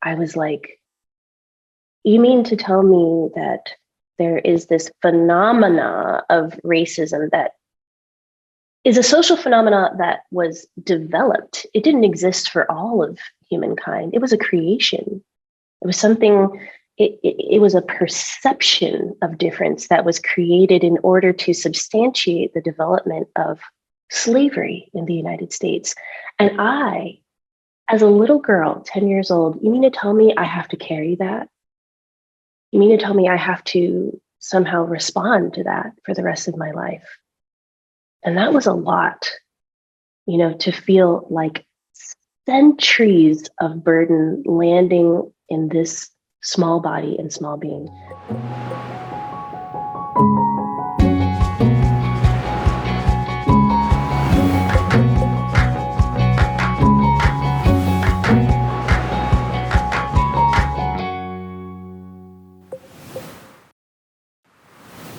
I was like, you mean to tell me that there is this phenomena of racism that is a social phenomena that was developed? It didn't exist for all of humankind. It was a creation. It was something, it was a perception of difference that was created in order to substantiate the development of slavery in the United States. And I, as a little girl, 10 years old, you mean to tell me I have to carry that? You mean to tell me I have to somehow respond to that for the rest of my life? And that was a lot, to feel like centuries of burden landing in this small body and small being.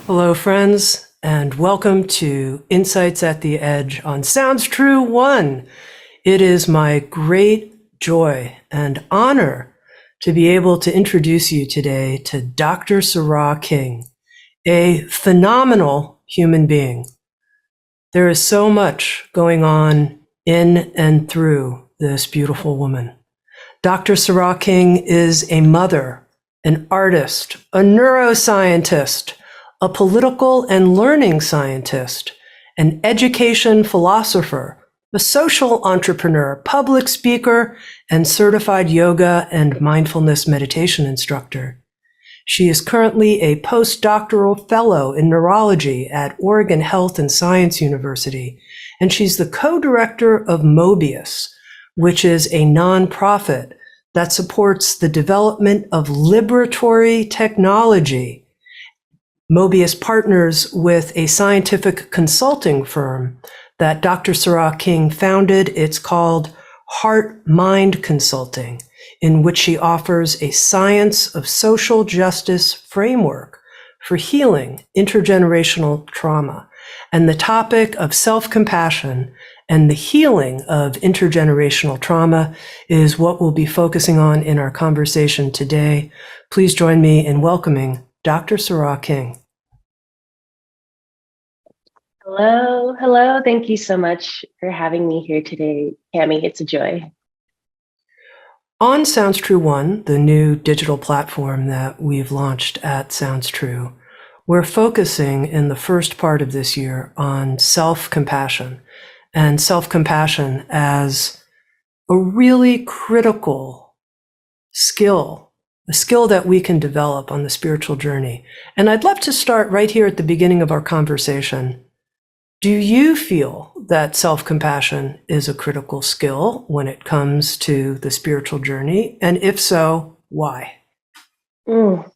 Hello, friends, and welcome to Insights at the Edge on Sounds True 1. It is my great joy and honor to be able to introduce you today to Dr. Sará King, a phenomenal human being. There is so much going on in and through this beautiful woman. Dr. Sará King is a mother, an artist, a neuroscientist, a political and learning scientist, an education philosopher, a social entrepreneur, public speaker, and certified yoga and mindfulness meditation instructor. She is currently a postdoctoral fellow in neurology at Oregon Health and Science University, and she's the co-director of Mobius, which is a nonprofit that supports the development of liberatory technology. Mobius partners with a scientific consulting firm that Dr. Sará King founded. It's called Heart Mind Consulting, in which she offers a science of social justice framework for healing intergenerational trauma. And the topic of self-compassion and the healing of intergenerational trauma is what we'll be focusing on in our conversation today. Please join me in welcoming Dr. Sará King. Hello. Thank you so much for having me here today, Tami. It's a joy. On Sounds True 1, the new digital platform that we've launched at Sounds True, we're focusing in the first part of this year on self-compassion and self-compassion as a really critical skill, a skill that we can develop on the spiritual journey. And I'd love to start right here at the beginning of our conversation. Do you feel that self-compassion is a critical skill when it comes to the spiritual journey? And if so, why? Well,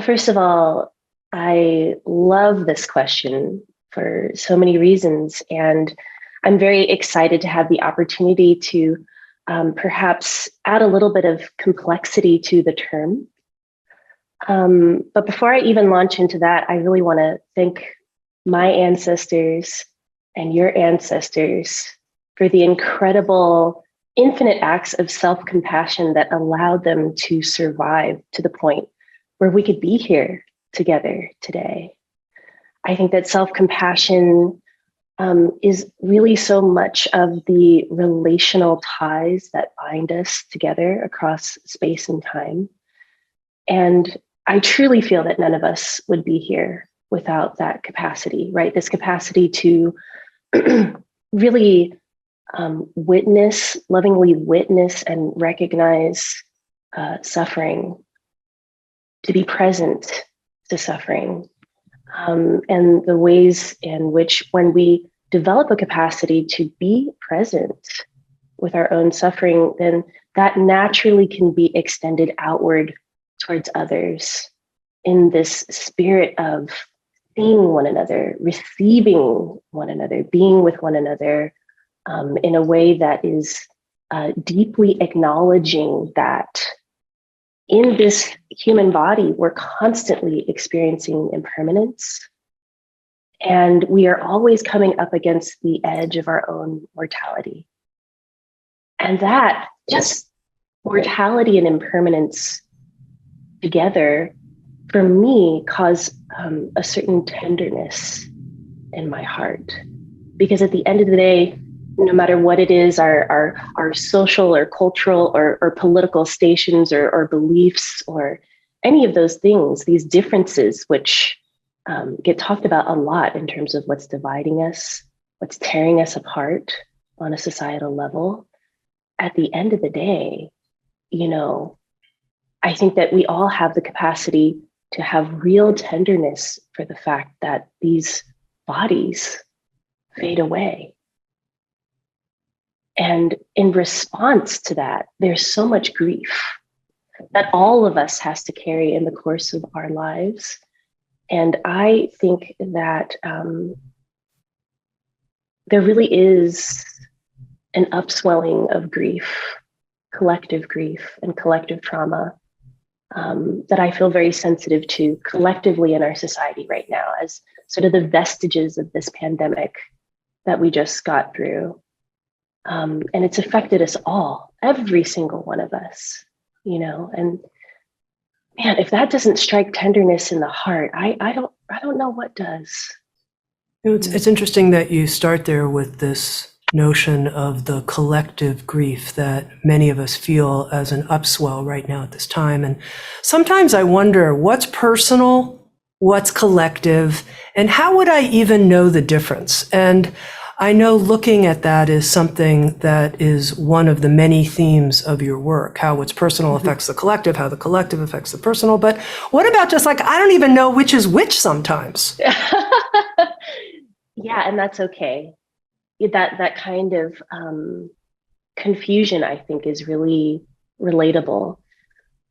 first of all, I love this question for so many reasons. And I'm very excited to have the opportunity to perhaps add a little bit of complexity to the term. But before I even launch into that, I really want to thank my ancestors and your ancestors for the incredible, infinite acts of self-compassion that allowed them to survive to the point where we could be here together today. I think that self-compassion is really so much of the relational ties that bind us together across space and time. And I truly feel that none of us would be here without that capacity, right? This capacity to really lovingly witness and recognize suffering, to be present to suffering, and the ways in which when we develop a capacity to be present with our own suffering, then that naturally can be extended outward towards others in this spirit of seeing one another, receiving one another, being with one another in a way that is deeply acknowledging that in this human body, we're constantly experiencing impermanence. And we are always coming up against the edge of our own mortality. And that just mortality and impermanence together, for me, cause a certain tenderness in my heart. Because at the end of the day, no matter what it is, our social or cultural or political stations or beliefs or any of those things, these differences, which get talked about a lot in terms of what's dividing us, what's tearing us apart on a societal level, at the end of the day, I think that we all have the capacity to have real tenderness for the fact that these bodies fade away. And in response to that, there's so much grief that all of us has to carry in the course of our lives. And I think that there really is an upswelling of grief, collective grief and collective trauma that I feel very sensitive to collectively in our society right now as sort of the vestiges of this pandemic that we just got through. And it's affected us all, every single one of us, and man, if that doesn't strike tenderness in the heart, I don't know what does. It's interesting that you start there with this notion of the collective grief that many of us feel as an upswell right now at this time. And sometimes I wonder what's personal, what's collective, and how would I even know the difference? And I know looking at that is something that is one of the many themes of your work, how what's personal affects the collective, how the collective affects the personal. But what about just like, I don't even know which is which sometimes. Yeah, and that's okay. That kind of confusion, I think, is really relatable.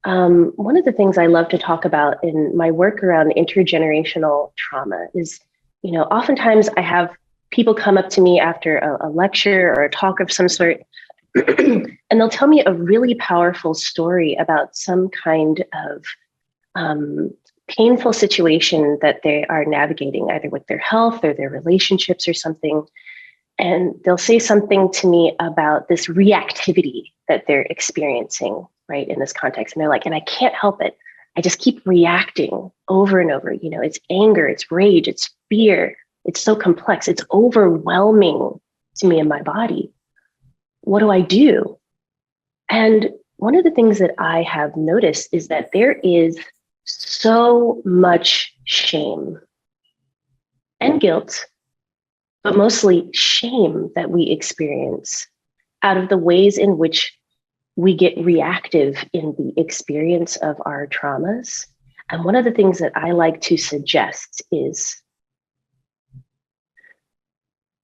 One of the things I love to talk about in my work around intergenerational trauma is, oftentimes I have people come up to me after a lecture or a talk of some sort, and they'll tell me a really powerful story about some kind of painful situation that they are navigating, either with their health or their relationships or something. And they'll say something to me about this reactivity that they're experiencing, right, in this context. And they're like, and I can't help it. I just keep reacting over and over. It's anger, it's rage, it's fear. It's so complex. It's overwhelming to me in my body. What do I do? And one of the things that I have noticed is that there is so much shame and guilt, but mostly shame that we experience out of the ways in which we get reactive in the experience of our traumas. And one of the things that I like to suggest is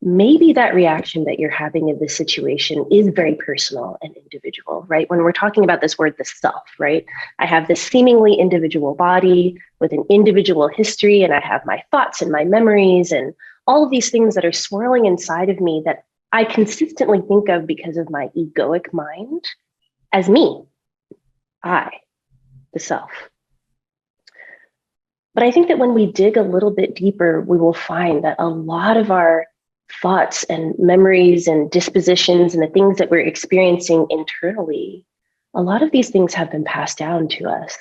maybe that reaction that you're having in this situation is very personal and individual, right? When we're talking about this word, the self, right? I have this seemingly individual body with an individual history, and I have my thoughts and my memories and all of these things that are swirling inside of me that I consistently think of because of my egoic mind as me, I, the self. But I think that when we dig a little bit deeper, we will find that a lot of our thoughts and memories and dispositions and the things that we're experiencing internally, a lot of these things have been passed down to us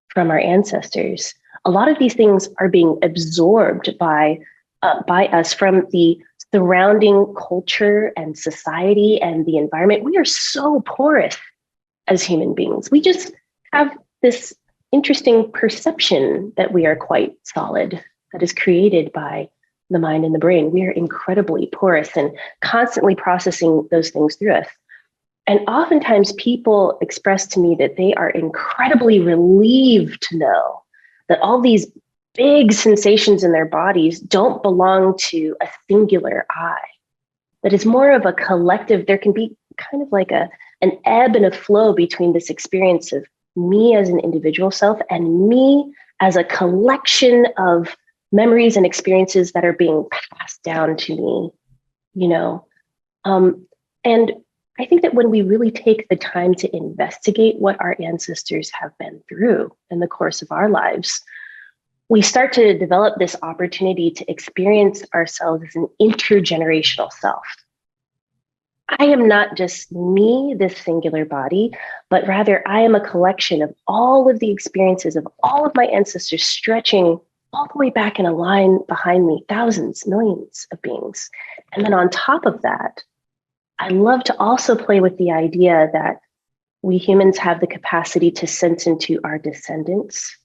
from our ancestors. A lot of these things are being absorbed by us from the surrounding culture and society and the environment. We are so porous as human beings. We just have this interesting perception that we are quite solid, that is created by the mind and the brain. We are incredibly porous and constantly processing those things through us. And oftentimes people express to me that they are incredibly relieved to know that all these big sensations in their bodies don't belong to a singular I, that is more of a collective. There can be kind of like an ebb and a flow between this experience of me as an individual self and me as a collection of memories and experiences that are being passed down to me, and I think that when we really take the time to investigate what our ancestors have been through in the course of our lives, we start to develop this opportunity to experience ourselves as an intergenerational self. I am not just me, this singular body, but rather I am a collection of all of the experiences of all of my ancestors stretching all the way back in a line behind me, thousands, millions of beings. And then on top of that, I love to also play with the idea that we humans have the capacity to sense into our descendants,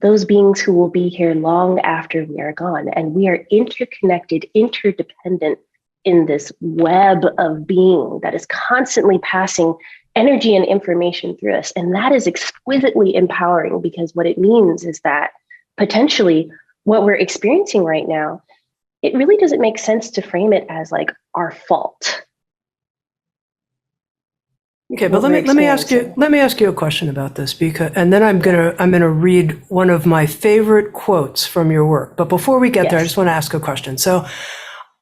those beings who will be here long after we are gone. And we are interconnected, interdependent in this web of being that is constantly passing energy and information through us. And that is exquisitely empowering, because what it means is that potentially what we're experiencing right now, it really doesn't make sense to frame it as like our fault. Okay, but let me ask you a question about this, because, and then I'm gonna read one of my favorite quotes from your work. But before we get there, I just want to ask a question. So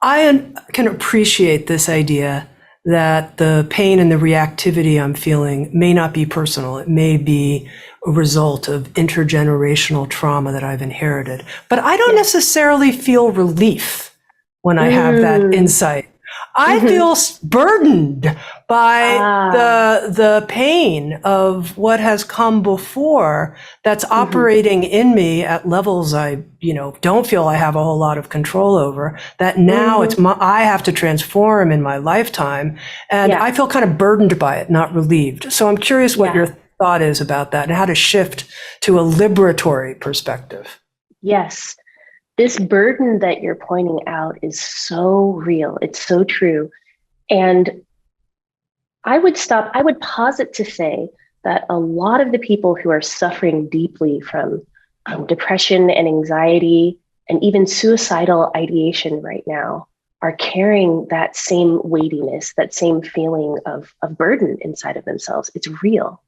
I can appreciate this idea that the pain and the reactivity I'm feeling may not be personal. It may be a result of intergenerational trauma that I've inherited. But I don't necessarily feel relief when I have that insight. I feel burdened by the pain of what has come before that's operating in me at levels I, don't feel I have a whole lot of control over, that now I have to transform in my lifetime. And I feel kind of burdened by it, not relieved. So I'm curious what your thought is about that and how to shift to a liberatory perspective. Yes. This burden that you're pointing out is so real. It's so true. And I would posit to say that a lot of the people who are suffering deeply from depression and anxiety and even suicidal ideation right now are carrying that same weightiness, that same feeling of burden inside of themselves. It's real.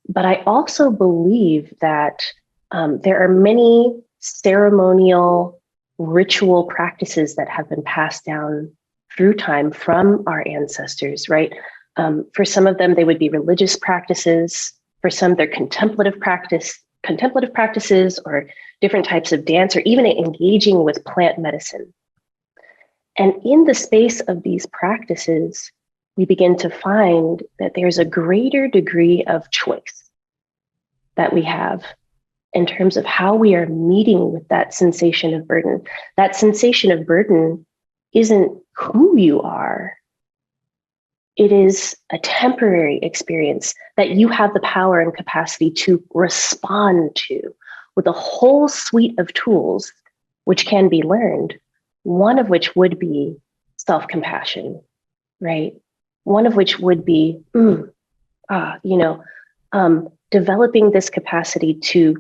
But I also believe that there are many ceremonial ritual practices that have been passed down through time from our ancestors, right? For some of them, they would be religious practices. For some, they're contemplative practices, or different types of dance, or even engaging with plant medicine. And in the space of these practices, we begin to find that there's a greater degree of choice that we have in terms of how we are meeting with that sensation of burden. That sensation of burden isn't who you are. It is a temporary experience that you have the power and capacity to respond to with a whole suite of tools, which can be learned, one of which would be self-compassion, right? One of which would be, developing this capacity to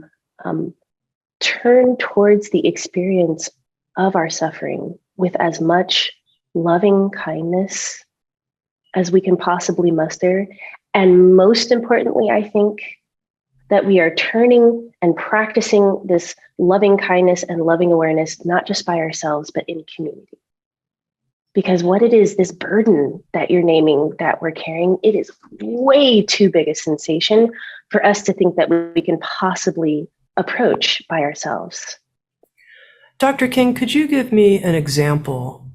turn towards the experience of our suffering with as much loving kindness as we can possibly muster. And most importantly, I think that we are turning and practicing this loving kindness and loving awareness, not just by ourselves, but in community. Because what it is, this burden that you're naming that we're carrying, it is way too big a sensation for us to think that we can possibly approach by ourselves. Dr. King, could you give me an example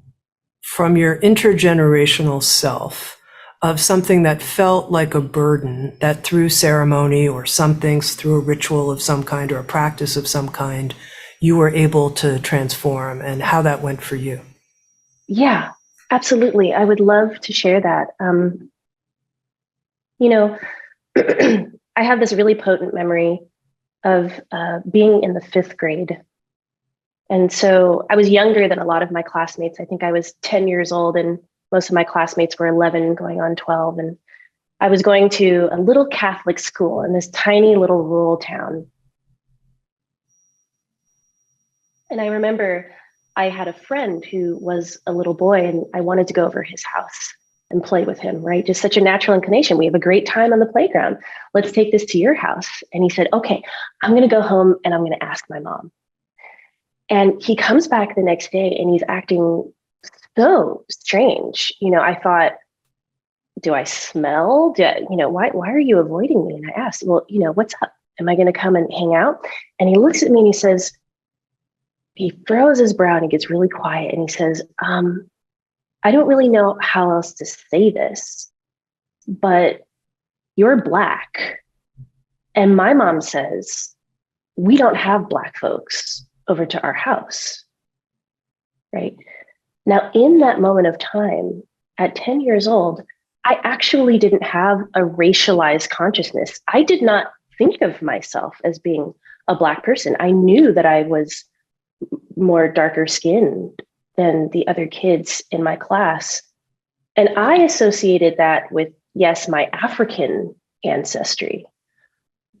from your intergenerational self of something that felt like a burden that through ceremony or through a ritual of some kind or a practice of some kind, you were able to transform, and how that went for you? Yeah, absolutely. I would love to share that. I have this really potent memory of being in the 5th grade. And so I was younger than a lot of my classmates. I think I was 10 years old and most of my classmates were 11 going on 12. And I was going to a little Catholic school in this tiny little rural town. And I remember I had a friend who was a little boy and I wanted to go over his house and play with him, right? Just such a natural inclination. We have a great time on the playground. Let's take this to your house. And he said, okay, I'm going to go home and I'm going to ask my mom. And he comes back the next day and he's acting so strange. I thought, do I smell? Why are you avoiding me? And I asked, well, what's up? Am I going to come and hang out? And he looks at me and he says, he furrows his brow and he gets really quiet and he says, I don't really know how else to say this, but you're Black. And my mom says, we don't have Black folks over to our house, right? Now, in that moment of time, at 10 years old, I actually didn't have a racialized consciousness. I did not think of myself as being a Black person. I knew that I was more darker skinned than the other kids in my class. And I associated that with, yes, my African ancestry.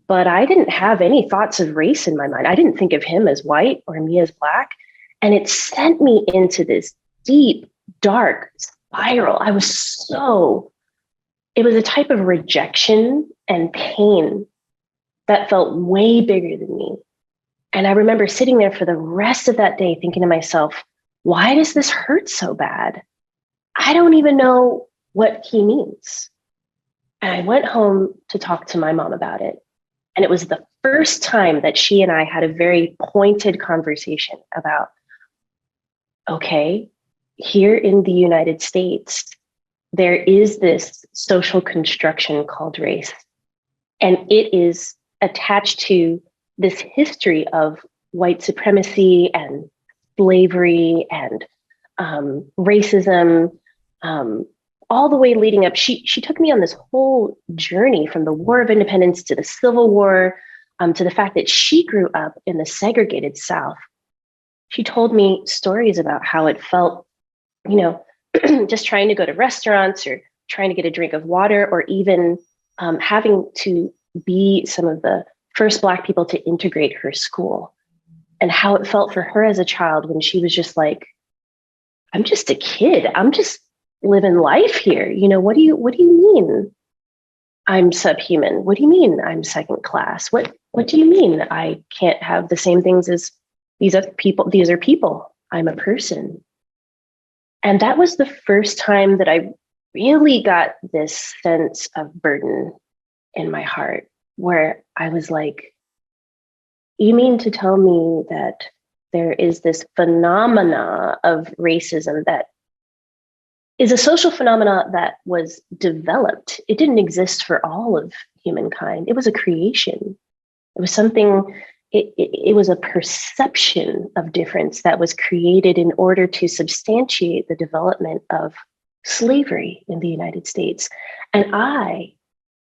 But I didn't have any thoughts of race in my mind. I didn't think of him as white or me as Black. And it sent me into this deep, dark spiral. It was a type of rejection and pain that felt way bigger than me. And I remember sitting there for the rest of that day thinking to myself, why does this hurt so bad? I don't even know what he means. And I went home to talk to my mom about it. And it was the first time that she and I had a very pointed conversation about, okay, here in the United States, there is this social construction called race. And it is attached to this history of white supremacy and slavery and racism, all the way leading up. She took me on this whole journey from the War of Independence to the Civil War, to the fact that she grew up in the segregated South. She told me stories about how it felt, just trying to go to restaurants or trying to get a drink of water, or even having to be some of the first Black people to integrate her school, and how it felt for her as a child when she was just like, I'm just a kid. I'm just living life here. What do you mean I'm subhuman? What do you mean I'm second class? What do you mean I can't have the same things as these other people? These are people. I'm a person. And that was the first time that I really got this sense of burden in my heart, where I was like, you mean to tell me that there is this phenomena of racism that is a social phenomena that was developed? It didn't exist for all of humankind. It was a creation. It was something, it was a perception of difference that was created in order to substantiate the development of slavery in the United States. And I,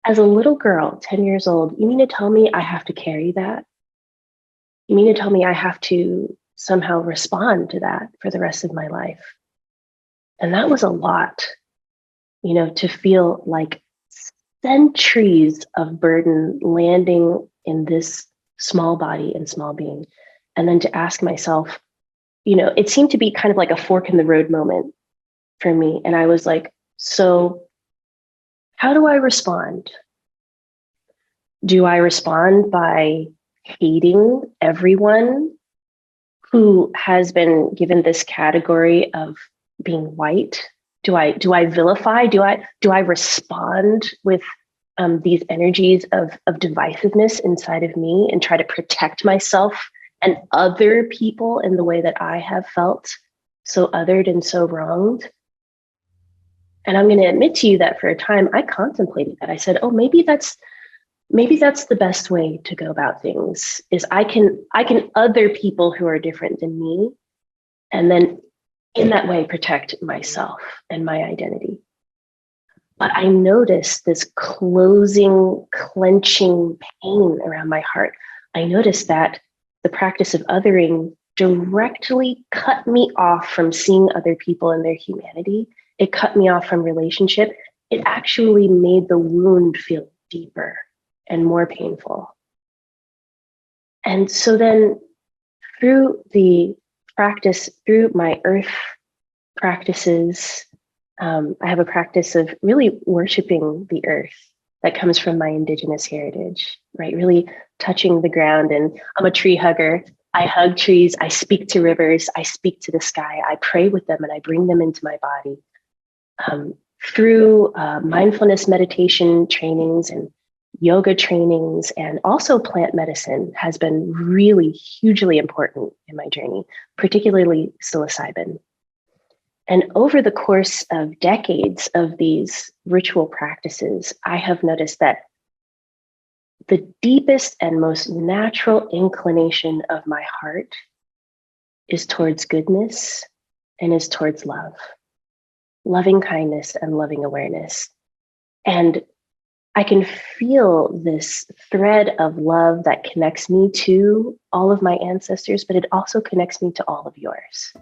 as a little girl, 10 years old, you mean to tell me I have to carry that? You mean to tell me I have to somehow respond to that for the rest of my life? And that was a lot, to feel like centuries of burden landing in this small body and small being. And then to ask myself, it seemed to be kind of like a fork in the road moment for me. And I was like, so how do I respond? Do I respond by hating everyone who has been given this category of being white? Do I vilify? Do I respond with these energies of divisiveness inside of me and try to protect myself and other people in the way that I have felt so othered and so wronged? And I'm going to admit to you that for a time I contemplated that. I said, oh, maybe that's the best way to go about things, is I can other people who are different than me, and then in that way protect myself and my identity. But I noticed this closing, clenching pain around my heart. I noticed that the practice of othering directly cut me off from seeing other people in their humanity. It cut me off from relationship. It actually made the wound feel deeper and more painful. And so then through the practice, through my earth practices, I have a practice of really worshiping the earth that comes from my indigenous heritage, right? Really touching the ground. And I'm a tree hugger. I hug trees. I speak to rivers. I speak to the sky. I pray with them and I bring them into my body. Through mindfulness meditation trainings and yoga trainings, and also plant medicine has been really hugely important in my journey, particularly psilocybin. And over the course of decades of these ritual practices, I have noticed that the deepest and most natural inclination of my heart is towards goodness and is towards love, loving kindness and loving awareness. And I can feel this thread of love that connects me to all of my ancestors, but it also connects me to all of yours.